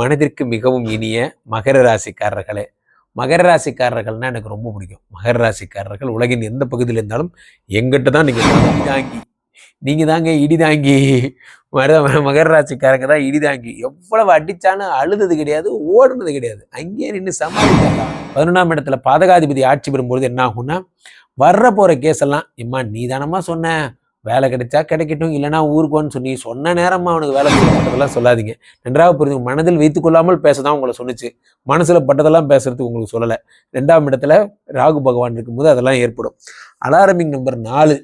மனதிற்கு மிகவும் இனிய மகர ராசிக்காரர்களே, மகர ராசிக்காரர்கள்னா எனக்கு ரொம்ப பிடிக்கும். மகர ராசிக்காரர்கள் உலகின் எந்த பகுதியில் இருந்தாலும் எங்கிட்ட தான் நீங்க தாங்க இடிதாங்கி. மகர ராசிக்காரங்க தான் இடிதாங்கி. எவ்வளவு அடிச்சாலும் அழுதது கிடையாது, ஓடுனது கிடையாது. அங்கேயே நின்று சமாளிக்கலாம். 11ஆம் இடத்துல பாதகாதிபதி ஆட்சி பெறும்போது என்ன ஆகும்னா, வர்ற போற கேஸ் எல்லாம் இம்மா நீ தானமா சொன்ன வேலை கிடைச்சா கிடைக்கட்டும், இல்லைனா ஊருக்குன்னு சொல்லி சொன்ன நேரமா அவனுக்கு வேலை சொல்லப்பட்டதெல்லாம் சொல்லாதீங்க. நன்றாக புரிஞ்சு மனதில் வைத்துக் கொள்ளாமல் பேசதான் உங்களை சொன்னிச்சு. மனசுல பட்டதெல்லாம் பேசுறதுக்கு உங்களுக்கு சொல்லலை. 2ஆம் இடத்துல ராகு பகவான் இருக்கும்போது அதெல்லாம் ஏற்படும். அலாரமிங் நம்பர் 4,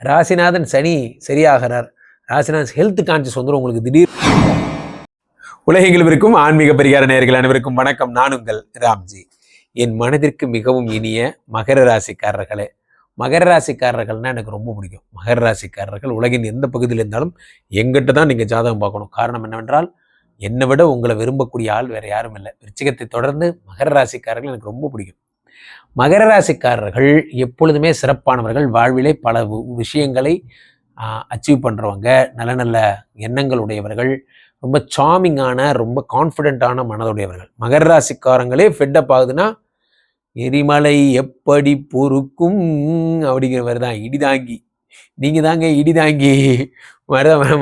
ராசிநாதன் சனி சரியாகிறார். ராசிநாதன் ஹெல்த் கான்சியஸ் வந்துடும் உங்களுக்கு திடீர். உலகெங்கிலும் இருக்கும் ஆன்மீக பரிகார நேயர்கள் அனைவருக்கும் வணக்கம். நான் உங்கள் ராம்ஜி. என் மனதிற்கு மிகவும் இனிய மகர ராசிக்காரர்களே, மகர ராசிக்காரர்கள்னா எனக்கு ரொம்ப பிடிக்கும். மகர ராசிக்காரர்கள் உலகின் எந்த பகுதியில் இருந்தாலும் எங்கிட்ட தான் நீங்கள் ஜாதகம் பார்க்கணும். காரணம் என்னவென்றால், என்னை விட உங்களை விரும்பக்கூடிய ஆள் வேறு யாரும் இல்லை. விருச்சிகத்தை தொடர்ந்து மகர ராசிக்காரர்கள் எனக்கு ரொம்ப பிடிக்கும். மகர ராசிக்காரர்கள் எப்பொழுதுமே சிறப்பானவர்கள். வாழ்விலே பல விஷயங்களை அச்சீவ் பண்ணுறவங்க, நல்ல நல்ல எண்ணங்கள் உடையவர்கள், ரொம்ப சாமிங்கான, ரொம்ப கான்ஃபிடென்ட்டான மனதுடையவர்கள். மகர ராசிக்காரங்களே ஃபெட்டப் ஆகுதுன்னா எரிமலை எப்படி பொறுக்கும் அப்படிங்கிற மாதிரி தான். இடிதாங்கி நீங்க தாங்க இடிதாங்கி.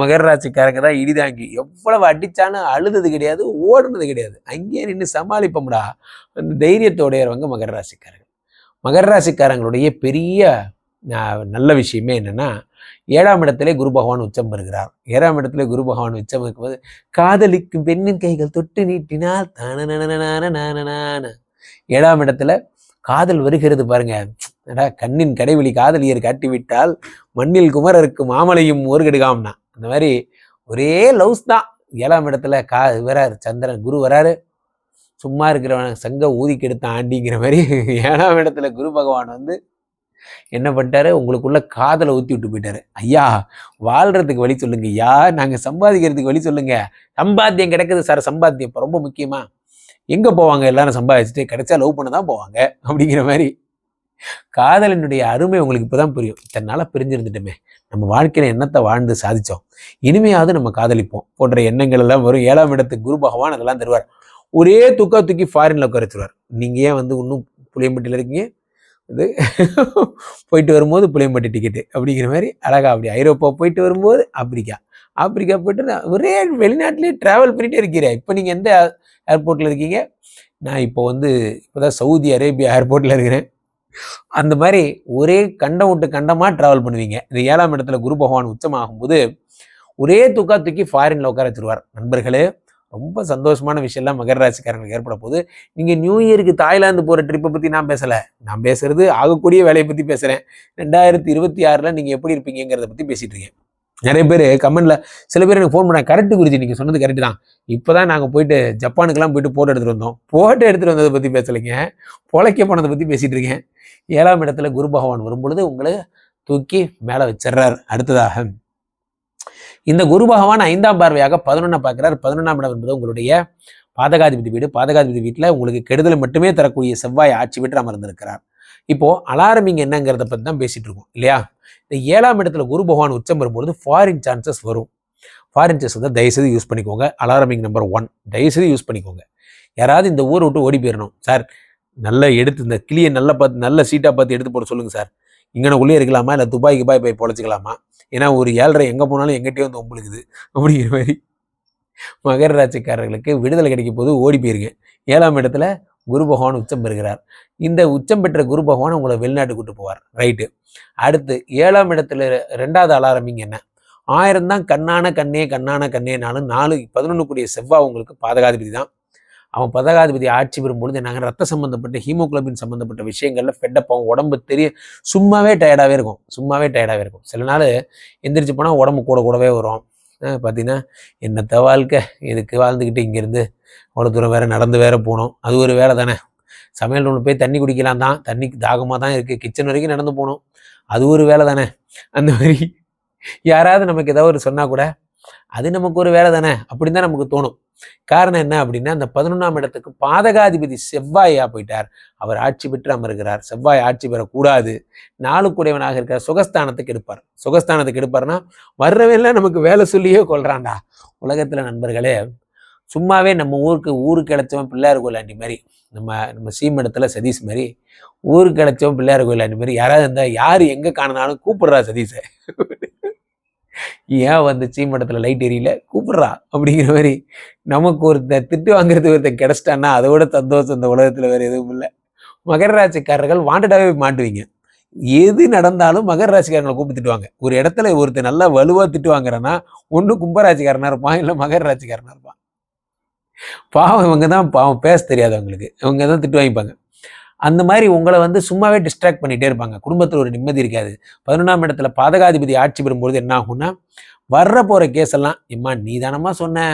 மகர ராசிக்காரங்க தான் இடிதாங்கி. எவ்வளவு அடிச்சாலும் அழுதது கிடையாது, ஓடுனது கிடையாது. அங்கேயே நின்று சமாளிப்போம்டா. அந்த தைரியத்தோடையவங்க மகர ராசிக்காரர்கள். மகர ராசிக்காரங்களுடைய பெரிய நல்ல விஷயமே என்னன்னா, 7ஆம் இடத்திலே குரு பகவான் உச்சம் பெறுகிறார். 7ஆம் இடத்துல குரு பகவான் உச்சம் இருக்கும்போது, காதலிக்கும் பெண்ணின் கைகள் தொட்டு நீட்டினால் தான 7ஆம் இடத்துல காதல் வருகிறது பாருங்க. கண்ணின் கடைவெளி காதலியர் காட்டிவிட்டால் மண்ணில் குமரருக்கு மாமலையும் ஓர்கெடுகாம்னா, அந்த மாதிரி ஒரே லவ்ஸ் தான். 7ஆம் இடத்துல வராரு சந்திரன், குரு வராரு. சும்மா இருக்கிறவன் சங்க ஊதிக்கு எடுத்த ஆண்டிங்கிற மாதிரி 7ஆம் இடத்துல குரு பகவான் வந்து என்ன பண்ணிட்டாரு, உங்களுக்குள்ள காதலை ஊற்றி விட்டு போயிட்டாரு. ஐயா வாழ்றதுக்கு வழி சொல்லுங்க ஐயா, நாங்கள் சம்பாதிக்கிறதுக்கு வழி சொல்லுங்க. சம்பாத்தியம் கிடைக்குது சார், சம்பாத்தியம் இப்போ ரொம்ப முக்கியமா. எங்கே போவாங்க எல்லாரும் சம்பாதிச்சுட்டு, கிடைச்சா லவ் பண்ண தான் போவாங்க அப்படிங்கிற மாதிரி. காதலினுடைய அருமை உங்களுக்கு இப்போ தான் புரியும். இத்தனை நாளாக பிரிஞ்சிருந்துட்டோமே, நம்ம வாழ்க்கையில் என்னத்தை வாழ்ந்து சாதித்தோம், இனிமையாவது நம்ம காதலிப்போம் போன்ற எண்ணங்கள் எல்லாம் வரும். 7ஆம் இடத்துக்கு குரு பகவான் அதெல்லாம் தருவார். ஒரே தூக்கி ஃபாரின்ல உட்காரச்சுருவார். நீங்கள் ஏன் வந்து இன்னும் புளியம்பட்டியில் இருக்கீங்க, இது போயிட்டு வரும்போது புளியம்பட்டி டிக்கெட்டு அப்படிங்கிற மாதிரி அழகா அப்படி ஐரோப்பா போயிட்டு வரும்போது ஆப்பிரிக்கா போயிட்டு ஒரே வெளிநாட்டிலே ட்ராவல் பண்ணிகிட்டே இருக்கிறேன். இப்போ நீங்கள் எந்த ஏர்போர்ட்டில் இருக்கீங்க? நான் இப்போதான் சவுதி அரேபியா ஏர்போர்ட்டில் இருக்கிறேன். அந்த மாதிரி ஒரே கண்டம் விட்டு கண்டமாக ட்ராவல் பண்ணுவீங்க. இந்த 7ஆம் இடத்துல குரு பகவான் உச்சமாகும்போது ஒரே தூக்கி ஃபாரின்ல உட்கார வச்சிருவார். நண்பர்களே, ரொம்ப சந்தோஷமான விஷயம்லாம் மகர ராசிக்காரங்களுக்கு ஏற்பட போது. நீங்கள் நியூ இயருக்கு தாய்லாந்து போகிற ட்ரிப்பை பற்றி நான் பேசலை. நான் பேசுறது ஆகக்கூடிய வேலையை பற்றி பேசுகிறேன். 2026 நீங்கள் எப்படி இருப்பீங்கிறத பற்றி பேசிகிட்டு இருக்கேன். நிறைய பேர் கமெண்ட்ல சில பேர் எனக்கு ஃபோன் பண்ணாங்க, கரெக்டு குறித்து நீங்கள் சொன்னது கரெக்டு தான். இப்போ தான் நாங்கள் போயிட்டு ஜப்பானுக்கெல்லாம் போயிட்டு போட்டோ எடுத்துகிட்டு வந்தோம். போட்டோ எடுத்துகிட்டு வந்ததை பற்றி பேசலைங்க, பொழைக்க போனதை பற்றி பேசிகிட்டு இருக்கேன். 7ஆம் இடத்துல குரு பகவான் வரும்பொழுது உங்களை தூக்கி மேலே வச்சிடுறார். அடுத்ததாக இந்த குரு பகவான் 5ஆம் பார்வையாக 11 பார்க்கிறார். 11ஆம் இடம் என்பது உங்களுடைய பாதகாதிபதி வீடு. பாதகாதிபதி வீட்டில் உங்களுக்கு கெடுதலை மட்டுமே தரக்கூடிய செவ்வாய் ஆட்சி பெற்று அமர்ந்திருக்கிறார். இப்போ அலாரமிங் என்னங்கிறத பற்றி தான் பேசிட்டு இருக்கோம் இல்லையா. இந்த 7ஆம் இடத்துல குரு பகவான் உச்சம் வரும்பொழுது ஃபாரின் சான்சஸ் வரும். ஃபாரின் சான்சஸ் வந்து தயவுசெய்து யூஸ் பண்ணிக்கோங்க. அலாரமிங் நம்பர் 1 தயவுசெய்து யூஸ் பண்ணிக்கோங்க. யாராவது இந்த ஊரை விட்டு ஓடி போயிடணும் சார், நல்லா எடுத்து இந்த கிளியை நல்லா பார்த்து நல்ல சீட்டாக பார்த்து எடுத்து போட சொல்லுங்கள் சார். இங்கனக்குள்ளே இருக்கலாமா, இல்லை துபாய்க்கு போய் பொழைச்சிக்கலாமா? ஏன்னா ஒரு 7:30 எங்கே போனாலும் எங்கிட்டே வந்து ஒம்பளுக்குது அப்படிங்கிற மாதிரி மகர ராசிக்காரர்களுக்கு விடுதலை கிடைக்கும் போது ஓடி போயிருங்க. 7ஆம் இடத்துல குரு பகவான் உச்சம் பெறுகிறார். இந்த உச்சம் பெற்ற குரு பகவான் உங்களை வெளிநாட்டு கூட்டு போவார். ரைட்டு. அடுத்து 7ஆம் இடத்துல 2வது அலாரமிங் என்ன, 1000 தான் கண்ணான கண்ணேனாலும் 4-11 கூடிய செவ்வாய் உங்களுக்கு பாதகாதிபதி தான். அவன் பாதகாதிபதி ஆட்சி பெறும்பொழுது நாங்கள் ரத்த சம்பந்தப்பட்ட ஹீமோகுளோபின் சம்பந்தப்பட்ட விஷயங்கள்ல ஃபெட்டப்பாகும். உடம்பு சும்மாவே டயர்டாகவே இருக்கும். சில நாள் எந்திரிச்சு போனால் உடம்பு கூடவே வரும். பார்த்தீங்கன்னா என்னத்த வாழ்க்கை, இதுக்கு வாழ்ந்துக்கிட்டு இங்கேருந்து அவ்வளோ தூரம் வேறு நடந்து வேறு போகணும். அது ஒரு வேலை தானே. சமையல் ரூமில் போய் தண்ணி குடிக்கலாம் தான், தண்ணிக்கு தாகமாக தான் இருக்குது, கிச்சன் வரைக்கும் நடந்து போகணும், அது ஒரு வேலை தானே. அந்த மாதிரி யாராவது நமக்கு ஏதாவது ஒரு சொன்னால் கூட அது நமக்கு ஒரு வேலை தானே அப்படின்னு தான் நமக்கு தோணும். காரணம் என்ன அப்படின்னா, அந்த 11ஆம் இடத்துக்கு பாதகாதிபதி செவ்வாயா போயிட்டார். அவர் ஆட்சி பெற்று அமர்கிறார். செவ்வாய் ஆட்சி பெறக்கூடாது. 4 கூடையவனாக இருக்கிற சுகஸ்தானத்துக்கு எடுப்பார்னா வர்றவெல்லாம் நமக்கு வேலை சொல்லியே கொள்றான்டா. உலகத்துல நண்பர்களே, சும்மாவே நம்ம ஊருக்கு கிடைச்சவன் பிள்ளையார் கோயிலாண்டி மாதிரி, நம்ம சீமடத்தில் சதீஷ் மாதிரி ஊருக்கு கிடைச்சவன் பிள்ளையார் கோயிலாண்டி மாதிரி யாராவது இருந்தால் யார் எங்கே காணனாலும் கூப்பிடுறா சதீஷை, ஏன் வந்து சீமடத்தில் லைட் எரியல கூப்பிடுறா அப்படிங்கிற மாதிரி. நமக்கு ஒருத்தர் திட்டு வாங்குறது ஒருத்தர் கிடைச்சிட்டான்னா அதோட சந்தோஷம் இந்த உலகத்தில் வேறு எதுவும் இல்லை. மகர ராசிக்காரர்கள் வாண்டடாகவே மாட்டுவீங்க. எது நடந்தாலும் மகர ராசிக்காரங்களை கூப்பிட்டு திட்டுவாங்க. ஒரு இடத்துல ஒருத்தர் நல்லா வலுவாக திட்டு வாங்குறேன்னா ஒன்று கும்பராசிக்காரனாக இருப்பான், இல்லை மகர ராசிக்காரனாக இருப்பான். பாவம் இவங்க தான் பாவம் பேச தெரியாதவங்களுக்கு இவங்க தான் திட்டு வாங்கிப்பாங்க. அந்த மாதிரி உங்களை வந்து சும்மாவே டிஸ்ட்ராக்ட் பண்ணிகிட்டே இருப்பாங்க. குடும்பத்தில் ஒரு நிம்மதி இருக்காது. 11ஆம் இடத்துல பாதகாதிபதி ஆட்சி பெறும்போது என்ன ஆகும்னா, வர்ற போகிற கேஸ் எல்லாம் இம்மா நீ தானம்மா சொன்ன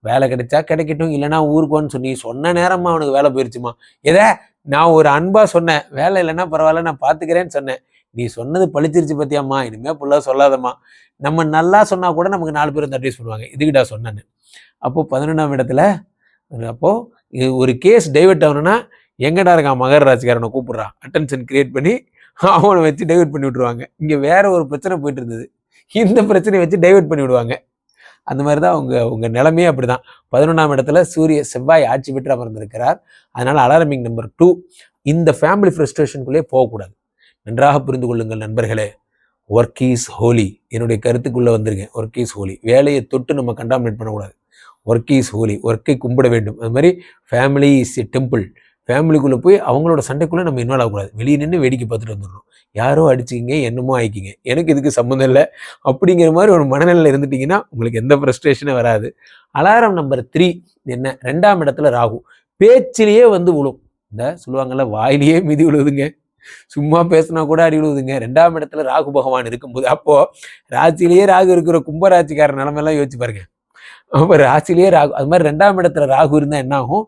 வேலை கிடைச்சா கிடைக்கட்டும், இல்லைனா ஊருக்குன்னு சொல்லி சொன்ன நேரமா அவனுக்கு வேலை போயிடுச்சுமா. எதை நான் ஒரு அன்பாக சொன்னேன், வேலை இல்லைன்னா பரவாயில்ல நான் பார்த்துக்கிறேன்னு சொன்னேன், நீ சொன்னது பழிச்சிருச்சு பற்றியாம்மா, இனிமேல் ஃபுல்லாக சொல்லாதம்மா. நம்ம நல்லா சொன்னால் கூட நமக்கு 4 பேர் வந்து அட்வைஸ் பண்ணுவாங்க, இதுக்கிட்ட சொன்னேன்னு. அப்போது 11ஆம் இடத்துல அப்போது ஒரு கேஸ் டைவெர்ட் ஆகணும்னா எங்கடா இருக்கான் மகர ராசிக்காரனை கூப்பிட்றான், அட்டென்ஷன் கிரியேட் பண்ணி அவனை வச்சு டைவெர்ட் பண்ணி விட்ருவாங்க. இங்கே வேற ஒரு பிரச்சனை போயிட்டு இருந்தது, இந்த பிரச்சனையை வச்சு டைவெர்ட் பண்ணி விடுவாங்க. அந்த மாதிரி தான் உங்கள் நிலைமையே அப்படி தான். 11ஆம் இடத்துல செவ்வாய் ஆட்சி பெற்று அமர்ந்திருக்கிறார். அதனால் அலாரமிங் நம்பர் 2, இந்த ஃபேமிலி ஃப்ரஸ்ட்ரேஷனுக்குள்ளே போகக்கூடாது. நன்றாக புரிந்து கொள்ளுங்கள் நண்பர்களே. ஒர்க் இஸ் ஹோலி, என்னுடைய கருத்துக்குள்ளே வந்துருங்க. ஒர்க் இஸ் ஹோலி, வேலையை தொட்டு நம்ம கண்டாமினேட் பண்ணக்கூடாது. ஒர்க் இஸ் ஹோலி, ஒர்க்கை கும்பிட வேண்டும். அது மாதிரி ஃபேமிலி இஸ் எ டெம்பிள், ஃபேமிலிக்குள்ளே போய் அவங்களோட சண்டைக்குள்ளே நம்ம இன்வால்வ் ஆகக்கூடாது. வெளியே நின்று வேடிக்கை பார்த்துட்டு வந்துடணும். யாரோ அடிச்சிக்கிங்க என்னமோ ஆயிக்கிங்க, எனக்கு இதுக்கு சம்மந்தம் இல்லை அப்படிங்கிற மாதிரி ஒரு மனநிலையில் இருந்துட்டிங்கன்னா உங்களுக்கு எந்த ஃப்ரஸ்ட்ரேஷனும் வராது. அலாரம் நம்பர் 3 என்ன, 2ஆம் இடத்துல ராகு, பேச்சிலேயே வந்து விழும். இந்த சொல்லுவாங்கள்ல வாயிலேயே மிதி விழுவுதுங்க, சும்மா பேசினா கூட அடி விழுவுதுங்க. 2ஆம் இடத்துல ராகு பகவான் இருக்கும்போது, அப்போது ராசிலேயே ராகு இருக்கிற கும்பராசிக்கார நிலமெல்லாம் யோசிச்சு பாருங்க. அப்போ ராசிலேயே ராகு, அது மாதிரி 2ஆம் இடத்துல ராகு இருந்தால் என்ன ஆகும்,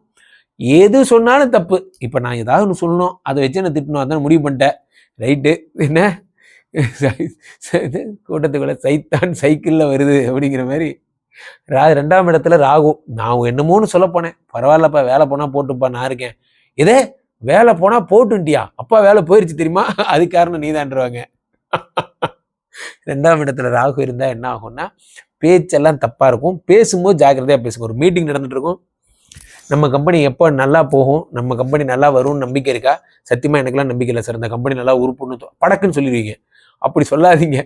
எது சொன்னாலும் தப்பு. இப்போ நான் ஏதாவது ஒன்று சொல்லணும், அதை வச்சு என்ன திட்டணும், அதான் முடிவு பண்ணிட்டேன். ரைட்டு, என்ன கூட்டத்துக்குள்ள சைத்தான் சைக்கிளில் வருது அப்படிங்கிற மாதிரி 2ஆம் இடத்துல ராகு. நான் என்னமோன்னு சொல்ல போனேன், பரவாயில்லப்பா வேலை போனால் போட்டுப்பா நான் இருக்கேன். இதே வேலை போனால் போட்டுட்டியா, அப்பா வேலை போயிடுச்சு தெரியுமா, அது காரணம் நீ தான்ருவாங்க. 2ஆம் இடத்துல ராகு இருந்தால் என்ன ஆகும்னா, பேச்செல்லாம் தப்பாக இருக்கும். பேசும்போது ஜாக்கிரதையாக பேசுங்க. ஒரு மீட்டிங் நடந்துட்டு இருக்கும், நம்ம கம்பெனி எப்போ நல்லா போகும், நம்ம கம்பெனி நல்லா வரும்னு நம்பிக்கை இருக்கா, சத்தியமாக எனக்குலாம் நம்பிக்கை இல்லை சார், இந்த கம்பெனி நல்லா உருப்புன்னு படக்குன்னு சொல்லிடுவீங்க. அப்படி சொல்லாதீங்க,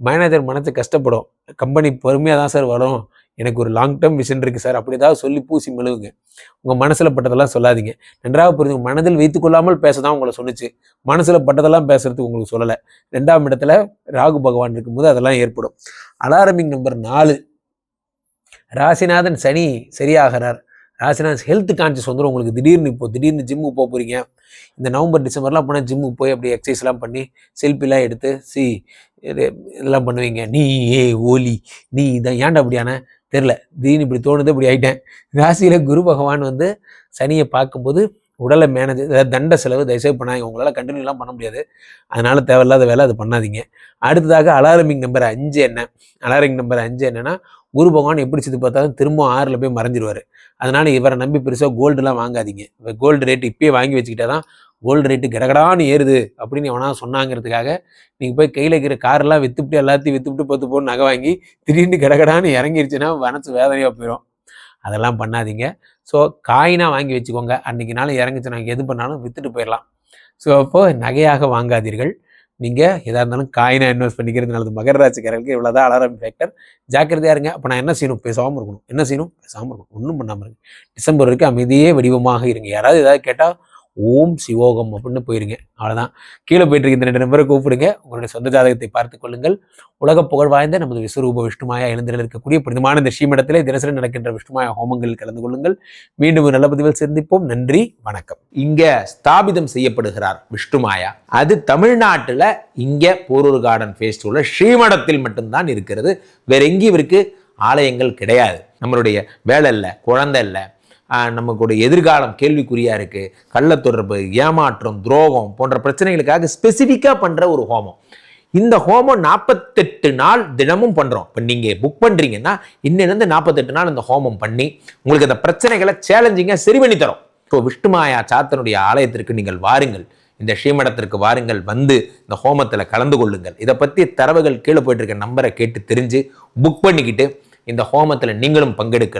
மேனேஜர் மனசு கஷ்டப்படும். கம்பெனி பொறுமையாக தான் சார் வரும், எனக்கு ஒரு லாங் டேர்ம் விஷன் இருக்குது சார், அப்படி ஏதாவது சொல்லி பூசி மெழுவுங்க. உங்கள் மனசில் பட்டதெல்லாம் சொல்லாதீங்க. நன்றாக புரிஞ்சு, மனதில் வைத்துக்கொள்ளாமல் பேச தான் உங்களை சொன்னிச்சு, மனசில் பட்டதெல்லாம் பேசுறதுக்கு உங்களுக்கு சொல்லலை. 2ஆம் இடத்துல ராகு பகவான் இருக்கும்போது அதெல்லாம் ஏற்படும். அலாரமிங் நம்பர் 4, ராசிநாதன் சனி சரியாகிறார். ராசிநாதன் ஹெல்த் கான்சியஸ் வந்துடும் உங்களுக்கு. திடீர்னு ஜிம்முக்கு போக போகிறீங்க, இந்த நவம்பர் டிசம்பர்லாம் போனால் ஜிம்முக்கு போய் அப்படியே எக்ஸசைஸ்லாம் பண்ணி செல்ஃபிலாம் எடுத்து இதெல்லாம் பண்ணுவீங்க. நீ ஓலி நீ இதான் ஏன்டா அப்படியான தெரில, திடீர்னு இப்படி தோணுது, இப்படி ஆகிட்டேன். ராசியில் குரு பகவான் வந்து சனியை பார்க்கும்போது உடலை மேனேஜ், அதாவது தண்ட செலவு தயவுசெய்து பண்ணாங்க. உங்களால் கண்டினியூலாம் பண்ண முடியாது, அதனால் தேவையில்லாத வேலை அது பண்ணாதீங்க. அடுத்ததாக அலாரமிங் நம்பர் 5 என்ன, அலாரமிங் நம்பர் 5 என்னென்னா, குரு பகவான் எப்படி சுற்றி பார்த்தாலும் திரும்ப 6ல் போய் மறைஞ்சிருவார். அதனால் இவரை நம்பி பெருசாக கோல்டுலாம் வாங்காதீங்க. இப்போ கோல்டு ரேட்டு இப்போயே வாங்கி வச்சுக்கிட்டா தான் கோல்டு ரேட்டு கடகடான்னு ஏறுது அப்படின்னு எவனா சொன்னாங்கிறதுக்காக நீங்கள் போய் கையில் இருக்கிற காரெல்லாம் விற்றுப்பிட்டு எல்லாத்தையும் விற்றுப்பிட்டு 10 பவுன் நகை வாங்கி திடீர்னு கடகடான்னு இறங்கிருச்சுன்னா மனசு வேதனையாக போயிடும். அதெல்லாம் பண்ணாதீங்க. ஸோ காயினாக வாங்கி வச்சுக்கோங்க, அன்றைக்கி நாள் இறங்கிச்சு நாங்கள் எது பண்ணாலும் விற்றுட்டு போயிடலாம். ஸோ அப்போது நகையாக வாங்காதீர்கள், நீங்கள் எதாக இருந்தாலும் காயினாக இன்வெஸ்ட் பண்ணிக்கிறது நல்லது. மகர ராசிக்காரர்களுக்கு இவ்வளோதான் அலாரம் ஃபேக்டர், ஜாக்கிரதையாக இருங்க. அப்போ நான் என்ன செய்யணும், பேசாமல் இருக்கணும். என்ன செய்யணும், பேசாமல் இருக்கணும், ஒன்றும் பண்ணாமல் இருங்க. டிசம்பர் வரைக்கும் அமைதியே வடிவமாக இருங்க. யாராவது ஏதாவது கேட்டால் ஓம் சிவோகம் அப்படின்னு போயிருங்க, அவ்வளோதான். கீழே போயிட்டு இருக்க இந்த 2 நம்பரை கூப்பிடுங்க, உங்களுடைய சொந்த ஜாதகத்தை பார்த்து கொள்ளுங்கள். உலக புகழ் வாய்ந்த நமது விஸ்வரூப விஷ்ணுமாயா எழுந்தில் இருக்கக்கூடிய புனிதமான இந்த ஸ்ரீமடத்திலே தினசரி நடக்கின்ற விஷ்ணுமாயா ஹோமங்களில் கலந்து கொள்ளுங்கள். மீண்டும் ஒரு நல்ல பதிவில் சந்திப்போம். நன்றி, வணக்கம். இங்க ஸ்தாபிதம் செய்யப்படுகிறார் விஷ்ணுமாயா. அது தமிழ்நாட்டில் இங்கே போரூர் கார்டன் ஃபேஸ்டிவலில் ஸ்ரீமடத்தில் மட்டும்தான் இருக்கிறது. வேற எங்கேயும் இவருக்கு ஆலயங்கள் கிடையாது. நம்மளுடைய வேலை இல்லை, குழந்தை இல்லை, நமக்கு எதிர்காலம் கேள்விக்குறியாக இருக்குது, கள்ளத்தொடர்பு, ஏமாற்றம், துரோகம் போன்ற பிரச்சனைகளுக்காக ஸ்பெசிஃபிக்காக பண்ணுற ஒரு ஹோமம். இந்த ஹோமம் 48 நாள் தினமும் பண்ணுறோம். இப்போ நீங்கள் புக் பண்ணுறீங்கன்னா இன்னிலிருந்து 48 நாள் இந்த ஹோமம் பண்ணி உங்களுக்கு அந்த பிரச்சனைகளை சேலஞ்சிங்காக சரி பண்ணி தரோம். இப்போ விஷ்ணுமாயா சாத்தனுடைய ஆலயத்திற்கு நீங்கள் வாருங்கள், இந்த ஸ்ரீமடத்திற்கு வாருங்கள், வந்து இந்த ஹோமத்தில் கலந்து கொள்ளுங்கள். இதை பற்றி தரவுகள் கீழே போயிட்டு இருக்க நம்பரை கேட்டு தெரிஞ்சு புக் பண்ணிக்கிட்டு இந்த ஹோமத்தில் நீங்களும் பங்கெடுக்கலாம்.